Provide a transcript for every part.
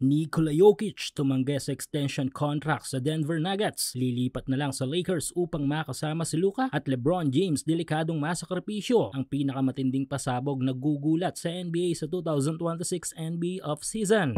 Nikola Jokic tumanggi sa extension contract sa Denver Nuggets. Lilipat na lang sa Lakers upang makasama si Luka at LeBron James. Delikadong masakripisyo ang pinakamatinding pasabog na gugulat sa NBA sa 2026 NBA offseason.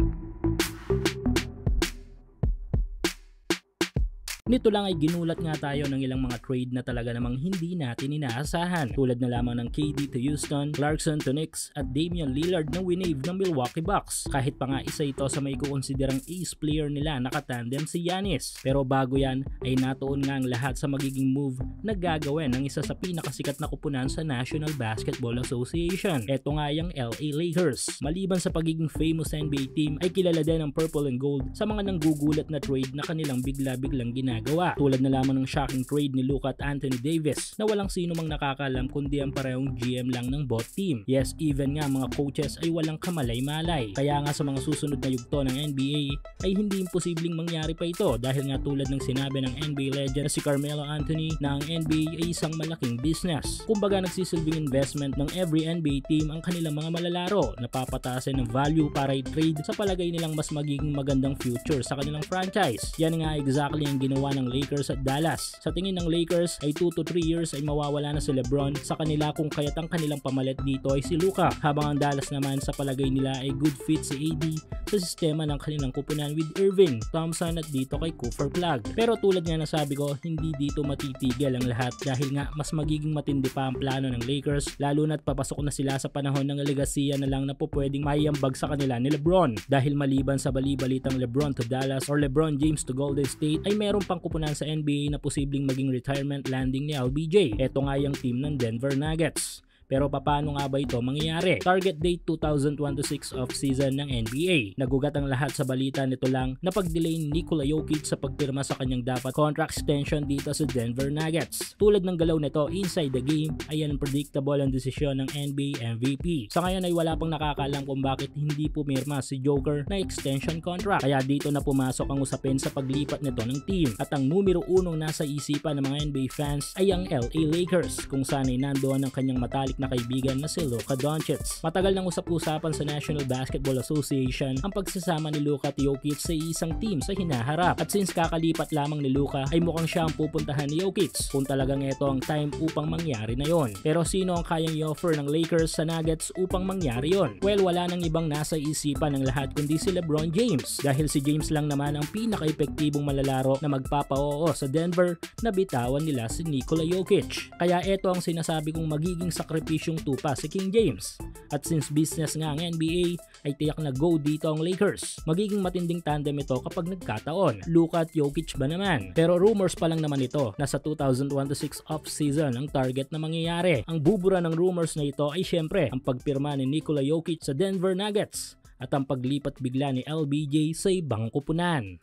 Nito lang ay ginulat nga tayo ng ilang mga trade na talaga namang hindi natin inaasahan. Tulad na lamang ng KD to Houston, Clarkson to Knicks at Damian Lillard na winave ng Milwaukee Bucks. Kahit pa nga isa ito sa may kukonsiderang ace player nila, nakatandem si Giannis. Pero bago yan ay natuon nga ang lahat sa magiging move na gagawin ng isa sa pinakasikat na kupunan sa National Basketball Association. Ito nga yung LA Lakers. Maliban sa pagiging famous NBA team ay kilala din ang Purple and Gold sa mga nanggugulat na trade na kanilang bigla-biglang ginagawa. Tulad na lamang ng shocking trade ni Luka at Anthony Davis na walang sino mang nakakalam kundi ang parehong GM lang ng both team. Yes, even nga mga coaches ay walang kamalay-malay. Kaya nga sa mga susunod na yugto ng NBA ay hindi imposibleng mangyari pa ito dahil nga tulad ng sinabi ng NBA legend na si Carmelo Anthony na ang NBA ay isang malaking business. Kumbaga nagsisilbing investment ng every NBA team ang kanilang mga malalaro na papataasin ng value para i-trade sa palagay nilang mas magiging magandang future sa kanilang franchise. Yan nga exactly ang ginawa ng Lakers at Dallas. Sa tingin ng Lakers ay 2 to 3 years ay mawawala na si LeBron sa kanila kung kaya't ang kanilang pamalit dito ay si Luka. Habang ang Dallas naman sa palagay nila ay good fit si AD sa sistema ng kanilang kupunan with Irving, Thompson at dito kay Cooper Flag. Pero tulad nga na sabi ko, hindi dito matitigil ang lahat dahil nga mas magiging matindi pa ang plano ng Lakers lalo na't papasok na sila sa panahon ng aligasiya na lang na po pwedeng maiambag sa kanila ni LeBron. Dahil maliban sa bali-balitang LeBron to Dallas or LeBron James to Golden State ay meron pang kupunan sa NBA na posibleng maging retirement landing ni LBJ. Ito nga yung team ng Denver Nuggets. Pero paano nga ba ito mangyayari? Target date 2026 off-season ng NBA. Nagugat ang lahat sa balita nito lang na pag-delay ni Nikola Jokic sa pagpirma sa kanyang dapat contract extension dito sa Denver Nuggets. Tulad ng galaw nito inside the game ay unpredictable ang desisyon ng NBA MVP. Sa ngayon ay wala pang nakakaalam kung bakit hindi pumirma si Joker na extension contract. Kaya dito na pumasok ang usapin sa paglipat nito ng team. At ang numero unong nasa isipan ng mga NBA fans ay ang LA Lakers kung saan ay nandoon ang kanyang matalik na kaibigan na si Luka Doncic. Matagal nang usap-usapan sa National Basketball Association ang pagsasama ni Luka at Jokic sa isang team sa hinaharap. At since kakalipat lamang ni Luka ay mukhang siya ang pupuntahan ni Jokic kung talagang ito ang time upang mangyari na yon. Pero sino ang kayang i-offer ng Lakers sa Nuggets upang mangyari yon? Well, wala nang ibang nasa isipan ng lahat kundi si LeBron James dahil si James lang naman ang pinaka-epektibong malalaro na magpapa-oo sa Denver na bitawan nila si Nikola Jokic. Kaya ito ang sinasabi kong magiging sakripisyong tupa si King James. At since business nga ang NBA ay tiyak na go dito ang Lakers. Magiging matinding tandem ito kapag nagkataon. Luka at Jokic ba naman? Pero rumors pa lang naman ito na sa 2026 off-season ang target na mangyayari. Ang bubura ng rumors na ito ay syempre ang pagpirma ni Nikola Jokic sa Denver Nuggets at ang paglipat bigla ni LBJ sa ibang kupunan.